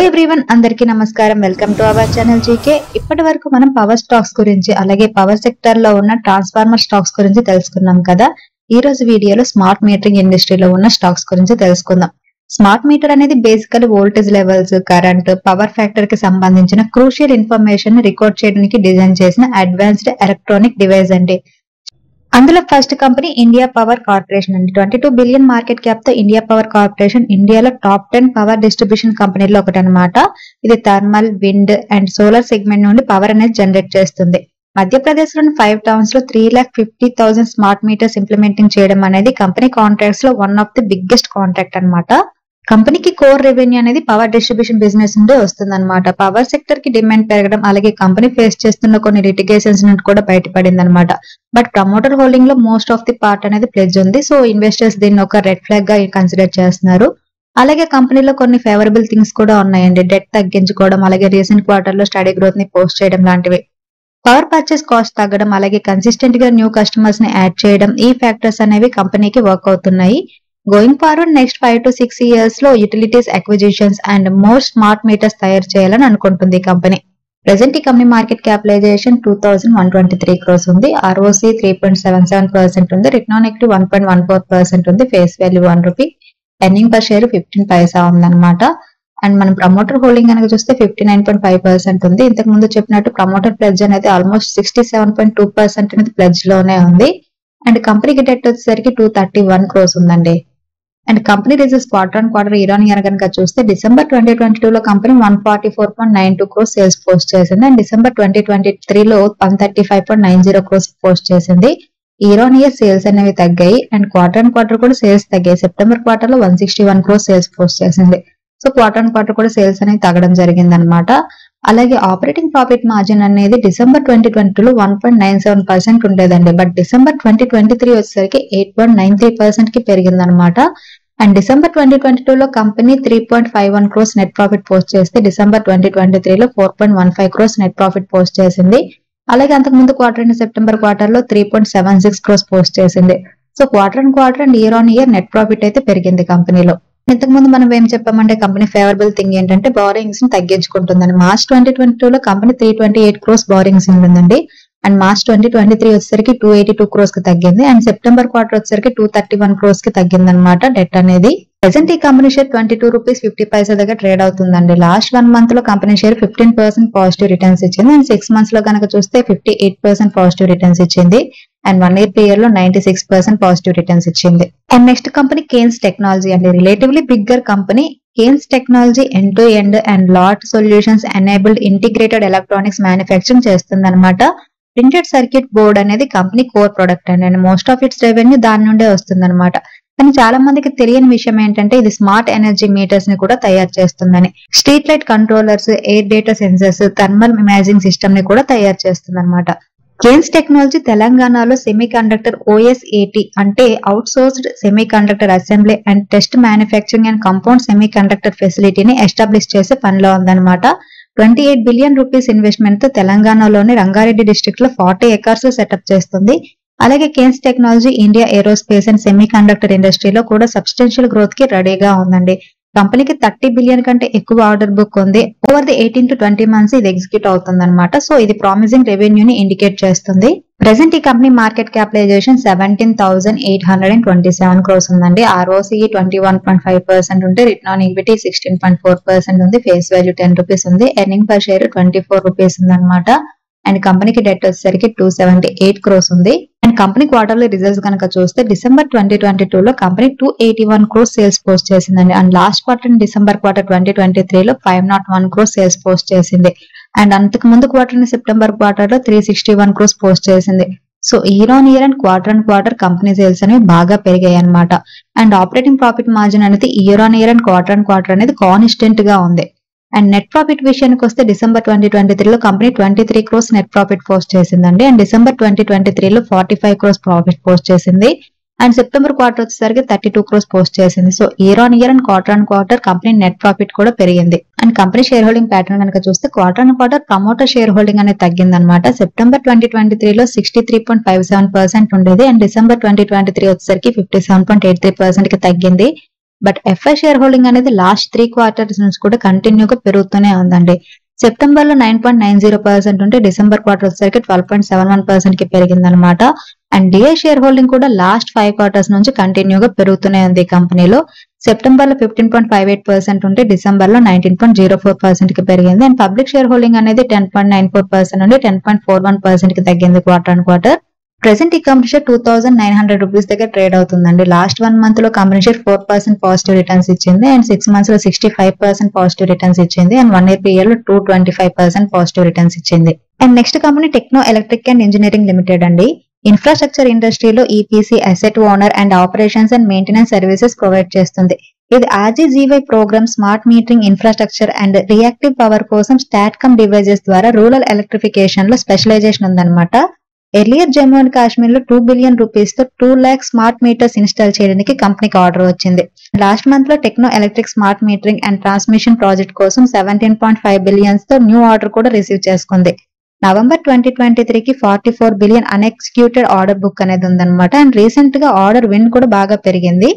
Everyone, అందరికీ నమస్కారం. Welcome to our channel GK. ఇప్పటి వరకు మనం పవర్ స్టాక్స్ గురించి, అలాగే పవర్ సెక్టర్ లో ఉన్న ట్రాన్స్ఫార్మర్ స్టాక్స్ గురించి తెలుసుకున్నాం కదా. ఈ రోజు వీడియోలో స్మార్ట్ మీటరింగ్ ఇండస్ట్రీలో ఉన్న స్టాక్స్ గురించి తెలుసుకుందాం. స్మార్ట్ మీటర్ అనేది బేసికల్ voltage levels, current, power factor కి సంబంధించిన క్రూషియల్ ఇన్ఫర్మేషన్ రికార్డ్ చేయడానికి డిజైన్ చేసిన అడ్వాన్స్డ్ ఎలక్ట్రానిక్ డివైస్ అండి. అందులో first company India power corporation అండి. 22 బిలియన్ మార్కెట్ క్యాప్ తో ఇండియా పవర్ కార్పొరేషన్ ఇండియాలో టాప్ 10 పవర్ డిస్ట్రిబ్యూషన్ కంపెనీలో ఒకటి అనమాట. ఇది thermal, wind and solar segment నుండి పవర్ అనేది జనరేట్ చేస్తుంది. మధ్యప్రదేశ్ లోని 5 టౌన్స్ లో 3,50,000 స్మార్ట్ మీటర్స్ ఇంప్లిమెంటింగ్ చేయడం అనేది కంపెనీ కాంట్రాక్ట్స్ లో one of the biggest contract అనమాట. కంపెనీకి కోర్ రెవెన్యూ అనేది పవర్ డిస్ట్రిబ్యూషన్ బిజినెస్ నుండి వస్తుంది అనమాట. పవర్ సెక్టర్ కి డిమాండ్ పెరగడం, అలాగే కంపెనీ ఫేస్ చేస్తున్న కొన్ని లిటిగేషన్స్ నుండి కూడా బయటపడింది అనమాట. బట్ ప్రమోటర్ హోల్డింగ్ లో మోస్ట్ ఆఫ్ ది పార్ట్ అనేది ప్లెడ్జ్ ఉంది. సో ఇన్వెస్టర్స్ దీన్ని ఒక రెడ్ ఫ్లాగ్ గా కన్సిడర్ చేస్తున్నారు. అలాగే కంపెనీలో కొన్ని ఫేవరబుల్ థింగ్స్ కూడా ఉన్నాయండి. డెట్ తగ్గించుకోవడం, అలాగే రీసెంట్ క్వార్టర్ లో స్టడీ గ్రోత్ ని పోస్ట్ చేయడం లాంటివి. పవర్ పర్చేస్ కాస్ట్ తగ్గడం, అలాగే కన్సిస్టెంట్ గా న్యూ కస్టమర్స్ ని యాడ్ చేయడం, ఈ ఫ్యాక్టర్స్ అనేవి కంపెనీకి వర్క్ అవుతున్నాయి. Going forward next 5 to 6 years లో utilities acquisitions and more smart meters తయారు చేయాలని అనుకుంటుంది ఈ కంపెనీ. ప్రెసెంట్ ఈ కంపెనీ మార్కెట్ క్యాపిటలైజేషన్ 2,123 crores ఉంది. ROC 3.77% ఉంది. రిటర్న్ ఆన్ ఈక్విటీ 1.14% ఉంది. Face value 1 rupee. Earning per share 15 పైసా ఉందన్నమాట. అండ్ మనం ప్రమోటర్ హోల్డింగ్ కనుక చూస్తే 59.5% ఉంది. ఇంతకు ముందు చెప్పినట్టు ప్రమోటర్ ప్లెడ్జ్ అనేది ఆల్మోస్ట్ 67.2% అనేది ప్లెడ్జ్ లోనే ఉంది. అండ్ కంపెనీకి డెట్ వచ్చేసరికి 231 crores ఉందండి. And company results quarter on quarter year on year కనుక చూస్తే డిసెంబర్ 2022 లో కంపెనీ 144.92 crores సేల్స్ పోస్ట్ చేసింది. అండ్ డిసెంబర్ 2023 లో 135.90 crores పోస్ట్ చేసింది. ఇయర్ ఆన్ ఇయర్ సేల్స్ అనేవి తగ్గాయి. అండ్ క్వార్టర్ ఆన్ క్వార్టర్ కూడా సేల్స్ తగ్గాయి. సెప్టెంబర్ క్వార్టర్ లో 161 crores సేల్స్ పోస్ట్ చేసింది. సో క్వార్టర్ ఆన్ క్వార్టర్ కూడా సేల్స్ అనేవి తగ్గడం జరిగింది అనమాట. అలాగే ఆపరేటింగ్ ప్రాఫిట్ మార్జిన్ అనేది డిసెంబర్ 2022 లో 1.97% ఉండేదండి. బట్ డిసెంబర్ 2023 వచ్చేసరికి 8.93% కి పెరిగింది అనమాట. అండ్ డిసెంబర్ 2022 లో company 3.51 crores net profit post చేస్తే డిసెంబర్ 2023 లో 4.15 crores నెట్ ప్రాఫిట్ పోస్ట్ చేసింది. అలాగే అంతకుముందు క్వార్టర్ అండ్ సెప్టెంబర్ క్వార్టర్ లో 3.76 crores పోస్ట్ చేసింది. So quarter and quarter and year on year net profit అయితే పెరిగింది కంపెనీలో. ఇంతకు ముందు మనం ఏం చెప్పామంటే కంపెనీ ఫేవరబుల్ థింగ్ ఏంటంటే బారోయింగ్స్ ని తగ్గించుకుంటుందని. మార్చ్ 2022 లో కంపెనీ 328 crores బారోయింగ్స్ ఉంటుందండి. అండ్ మార్చ్ 2023 వచ్చేసరికి 282 crores కి తగ్గింది. అండ్ సెప్టెంబర్ క్వార్టర్ వచ్చేసరికి 231 crores కి తగ్గింది అనమాట డెట్ అనేది. ప్రెసెంట్ ఈ కంపెనీ షేర్ 22 రూపీస్ 50 పైసా దగ్గర ట్రేడ్ అవుతుందండి. లాస్ట్ 1 month లో కంపెనీ షేర్ 15% పాజిటివ్ రిటర్న్స్ ఇచ్చింది. అండ్ 6 months లో కనుక చూస్తే 58% పాజిటివ్ రిటర్న్స్ ఇచ్చింది. అండ్ 1 year పీరియడ్ లో 96% పాజిటివ్ రిటర్న్స్ ఇచ్చింది. And next company Kaynes Technology అండి. Relatively bigger company. Kaynes Technology end to end and lot solutions enabled integrated electronics manufacturing చేస్తుంది అనమాట. ప్రింటెడ్ సర్క్యూట్ బోర్డ్ అనేది కంపెనీ కోర్ ప్రొడక్ట్ అండి. And most of its revenue దాని నుండే వస్తుంది అనమాట. కానీ చాలా మందికి తెలియని విషయం ఏంటంటే ఇది స్మార్ట్ ఎనర్జీ మీటర్స్ ని కూడా తయారు చేస్తుందని. Street light controllers, air data sensors, thermal imaging system ని కూడా తయారు చేస్తుంది అనమాట. కేన్స్ టెక్నాలజీ తెలంగాణలో సెమీ కండక్టర్ OSAT అంటే outsourced semiconductor assembly and test manufacturing and compound semiconductor ఫెసిలిటీని ఎస్టాబ్లిష్ చేసే పనిలో ఉందన్నమాట. 28 బిలియన్ రూపీస్ ఇన్వెస్ట్మెంట్ తో తెలంగాణలోని రంగారెడ్డి డిస్ట్రిక్ట్ లో 40 acres లో సెటప్ చేస్తుంది. అలాగే Kaynes technology India aerospace and semiconductor ఇండస్ట్రీలో కూడా సబ్స్టెన్షియల్ గ్రోత్ కి రెడీగా ఉందండి. కంపెనీకి 30 బిలియన్ కంటే ఎక్కువ ఆర్డర్ బుక్ ఉంది. ఓవర్ ది 18 to 20 months ఇది ఎగ్జిక్యూట్ అవుతుంది అనమాట. సో ఇది ప్రామిసింగ్ రెవెన్యూని ఇండికేట్ చేస్తుంది. ప్రెసెంట్ ఈ కంపెనీ మార్కెట్ క్యాపిటలైజేషన్ 17,827 crores ఉందండి. ROC 21.5% ఉంటే రిటర్న్ ఆన్ ఈక్విటీ 16.4% ఉంది. ఫేస్ వాల్యూ 10 రూపీస్ ఉంది. ఎర్నింగ్ పర్ షేర్ 24 రూపీస్ ఉంది అనమాట. అండ్ కంపెనీకి డెట్ వచ్చేసరికి 278 crores ఉంది. అండ్ కంపెనీ క్వార్టర్లీ రిజల్ట్స్ కనుక చూస్తే డిసెంబర్ 2022 లో కంపెనీ 281 crores సేల్స్ పోస్ట్ చేసిందండి. And last quarter December quarter 2023 లో 501 crores సేల్స్ పోస్ట్ చేసింది. అండ్ అంతకు ముందు క్వార్టర్ సెప్టెంబర్ క్వార్టర్ లో 361 crores పోస్ట్ చేసింది. So year on year and quarter company sales అనేవి బాగా పెరిగాయి అనమాట. అండ్ ఆపరేటింగ్ ప్రాఫిట్ మార్జిన్ అనేది year on year and quarter అనేది కాన్స్టెంట్ గా ఉంది. అండ్ నెట్ ప్రాఫిట్ విషయానికి వస్తే డిసెంబర్ 2023 లో company 23 crores net profit post చేసిందండి. అండ్ డిసెంబర్ 2023 లో 45 crores ప్రాఫిట్ పోస్ట్ చేసింది. అండ్ సెప్టెంబర్ క్వార్టర్ వచ్చేసరికి 32 crores పోస్ట్ చేసింది. So year on year and quarter company net profit కూడా పెరిగింది. And company share holding pattern కనుక చూస్తే క్వార్టర్ ప్రమోటర్ షేర్ హోల్డింగ్ అనేది తగ్గింది అనమాట. సెప్టెంబర్ 2023 లో 63.57% ఉండేది. అండ్ డిసెంబర్ 2023 వచ్చేసరికి 57.83% కి తగ్గింది. బట్ ఎఫ్ఐ షేర్ హోల్డింగ్ అనేది లాస్ట్ 3 క్వార్టర్స్ నుంచి కూడా కంటిన్యూగా పెరుగుతూనే ఉందండి. సెప్టెంబర్ లో 9.90% ఉంటే డిసెంబర్ క్వార్టర్ వచ్చేసరికి 12.71% కి పెరిగిందనమాట. అండ్ డిఐ షేర్ హోల్డింగ్ కూడా లాస్ట్ 5 క్వార్టర్స్ నుంచి కంటిన్యూగా పెరుగుతూనే ఉంది ఈ కంపెనీలో. సెప్టెంబర్ లో 15.58% ఉంటే డిసెంబర్ లో 19.04% కి పెరిగింది. అండ్ పబ్లిక్ షేర్ హోల్డింగ్ అనేది 10.94% నుండి 10.41% కి తగ్గింది క్వార్టర్ ఆన్ క్వార్టర్. ప్రెసెంట్ ఈ కంపెనీ షేర్ 2,900 రూపీస్ దగ్గర ట్రేడ్ అవుతుందండి. లాస్ట్ 1 మంత్ లో కంపెనీ షేర్ 4% పాజిటివ్ రిటర్న్స్ ఇచ్చింది. అండ్ 6 మంత్స్ లో 65% పాజిటివ్ రిటర్న్స్ ఇచ్చింది. అండ్ 1 year పీరియడ్ లో 225% పాజిటివ్ రిటర్న్స్ ఇచ్చింది. And next company techno electric and engineering limited అండి. ఇన్ఫ్రాస్ట్రక్చర్ ఇండస్ట్రీలో EPC, asset owner and operations and maintenance services provide చేస్తుంది. ఇది ఆర్జీజీవై programme, smart metering infrastructure and reactive power కోసం స్టాట్కమ్ devices ద్వారా rural electrification లో specialisation ఉందన్నమాట. Earlier Jammu and Kashmir లో 2 billion rupees తో 2 lakh స్మార్ట్ మీటర్స్ ఇన్స్టాల్ చేయడానికి కంపెనీకి ఆర్డర్ వచ్చింది. లాస్ట్ మంత్ లో Techno Electric smart metering and transmission project కోసం 17.5 billion తో న్యూ ఆర్డర్ కూడా రిసీవ్ చేసుకుంది. నవంబర్ 2023 కి 44 billion అన్ఎక్స్క్యూటెడ్ ఆర్డర్ బుక్ అనేది ఉందన్నమాట. అండ్ రీసెంట్ గా ఆర్డర్ విన్ కూడా బాగా పెరిగింది.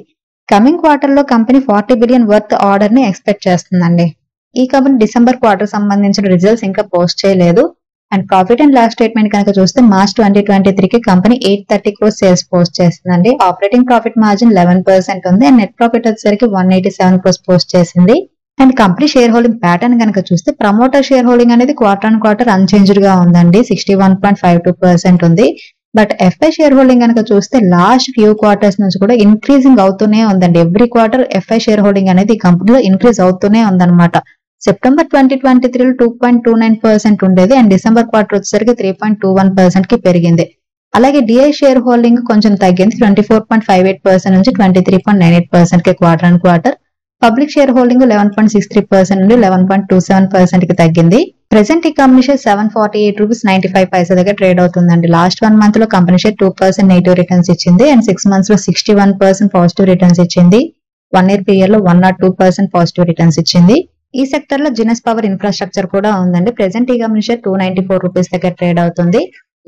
కమింగ్ క్వార్టర్ లో కంపెనీ 40 billion వర్త్ ఆర్డర్ ని ఎక్స్పెక్ట్ చేస్తుందండి. ఈ కంపెనీ డిసెంబర్ క్వార్టర్ సంబంధించిన రిజల్ట్స్ ఇంకా పోస్ట్ చేయలేదు. And profit and loss statement కనుక చూస్తే మార్చ్ 2023 కి కంపెనీ 830 crores సేల్స్ పోస్ట్ చేస్తుందండి. ఆపరేటింగ్ ప్రాఫిట్ మార్జిన్ 11% ఉంది. అండ్ నెట్ ప్రాఫిట్ వచ్చేసరికి 187 crores పోస్ట్ చేసింది. And company share holding pattern కనుక చూస్తే ప్రమోటర్ షేర్ హోల్డింగ్ అనేది క్వార్టర్ ఆన్ క్వార్టర్ అన్చేంజ్డ్ గా ఉందండి. 61.52% ఉంది. బట్ ఎఫ్ఐ షేర్ హోల్డింగ్ కనుక చూస్తే లాస్ట్ ఫ్యూ క్వార్టర్స్ నుంచి కూడా ఇంక్రీజింగ్ అవుతూనే ఉందండి. Every quarter FI share holding అనేది ఈ కంపెనీలో ఇంక్రీజ్ అవుతూనే ఉందన్నమాట. సెప్టెంబర్ 2023 లో 2.29% ఉండేది. అండ్ డిసెంబర్ క్వార్టర్ వచ్చేసరికి 3.21% కి పెరిగింది. అలాగే డిఐ షేర్ హోల్డింగ్ కొంచెం తగ్గింది. 24.58% నుంచి 23.98% కి quarter on quarter. Public share holding 11.63% నుండి 11.27% కి తగ్గింది. ప్రెసెంట్ ఈ కంపెనీ షేర్ 748.95 రూపీస్ దగ్గర ట్రేడ్ అవుతుందండి. లాస్ట్ 1 మంత్ లో కంపెనీ షేర్ 2% నెగిటివ్ రిటర్న్స్ ఇచ్చింది. అండ్ 6 మంత్స్ లో 61% పాజిటివ్ రిటర్న్స్ ఇచ్చింది. 1 year పీరియడ్ లో 102% పాజిటివ్ రిటర్న్స్ ఇచ్చింది. ఈ సెక్టర్ లో జినస్ పవర్ ఇన్ఫ్రాస్ట్రక్చర్ కూడా ఉందండి. ప్రెసెంట్ ఈ కంపెనీ షేర్ 294 రూపీస్ దగ్గర ట్రేడ్ అవుతుంది.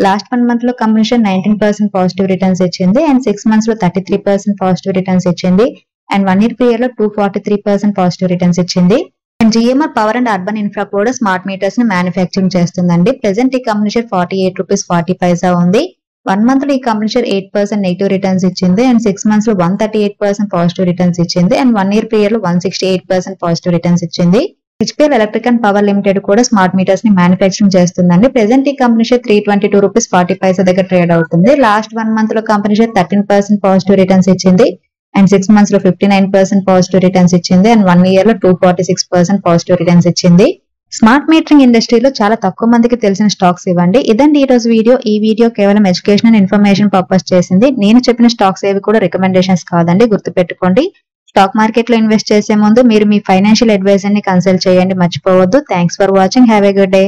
లాస్ట్ 1 మంత్ లో కంపెనీ షేర్ 19% పాజిటివ్ రిటర్న్స్ ఇచ్చింది. అండ్ 6 మంత్స్ లో 33% పాజిటివ్ రిటర్న్స్ ఇచ్చింది. అండ్ 1 year పీరియడ్ లో 243% పాజిటివ్ రిటర్న్స్ ఇచ్చింది. And GMR power and urban infra కూడా స్మార్ట్ మీటర్స్ ని మ్యానుఫ్యాక్చరింగ్ చేస్తుందండి. ప్రెసెంట్ ఈ కంపెనీ షేర్ 48.40 రూపీస్ ఉంది. 1 మంత్ లో ఈ కంపెనీ షేర్ 8% నెగిటివ్ రిటర్న్స్ ఇచ్చింది. అండ్ 6 మంత్స్ లో 138% పాజిటివ్ రిటర్న్స్ ఇచ్చింది. అండ్ 1 year పీరియడ్ లో 168% పాజిటివ్ రిటర్న్స్ ఇచ్చింది. HPL electric and power limited కూడా స్మార్ట్ మీటర్స్ ని మ్యానుఫ్యాక్చరింగ్ చేస్తుందండి. ప్రెసెంట్ ఈ కంపెనీ షేర్ 322.40 రూపీస్ దగ్గర ట్రేడ్ అవుతుంది. లాస్ట్ 1 మంత్ లో కంపెనీ షేర్ 13% పాజిటివ్ రిటర్న్స్ ఇచ్చింది. అండ్ 6 మంత్స్ లో 59% పాజిటివ్ రిటర్న్స్ ఇచ్చింది. అండ్ 1 year లో 246% పాజిటివ్ రిటర్న్స్ ఇచ్చింది. స్మార్ట్ మీటరింగ్ ఇండస్ట్రీలో చాలా తక్కువ మందికి తెలిసిన స్టాక్స్ ఇవ్వండి. ఇదండి ఈ రోజు వీడియో. ఈ వీడియో కేవలం ఎడ్యుకేషన్ అండ్ ఇన్ఫర్మేషన్ పర్పస్ చేసింది. నేను చెప్పిన స్టాక్స్ ఏవి కూడా రికమెండేషన్స్ కాదండి, గుర్తుపెట్టుకోండి. స్టాక్ మార్కెట్ లో ఇన్వెస్ట్ చేసే ముందు మీరు మీ ఫైనాన్షియల్ అడ్వైజర్ ని కన్సల్ట్ చేయండి, మర్చిపోవద్దు. Thanks for watching. Have a good day.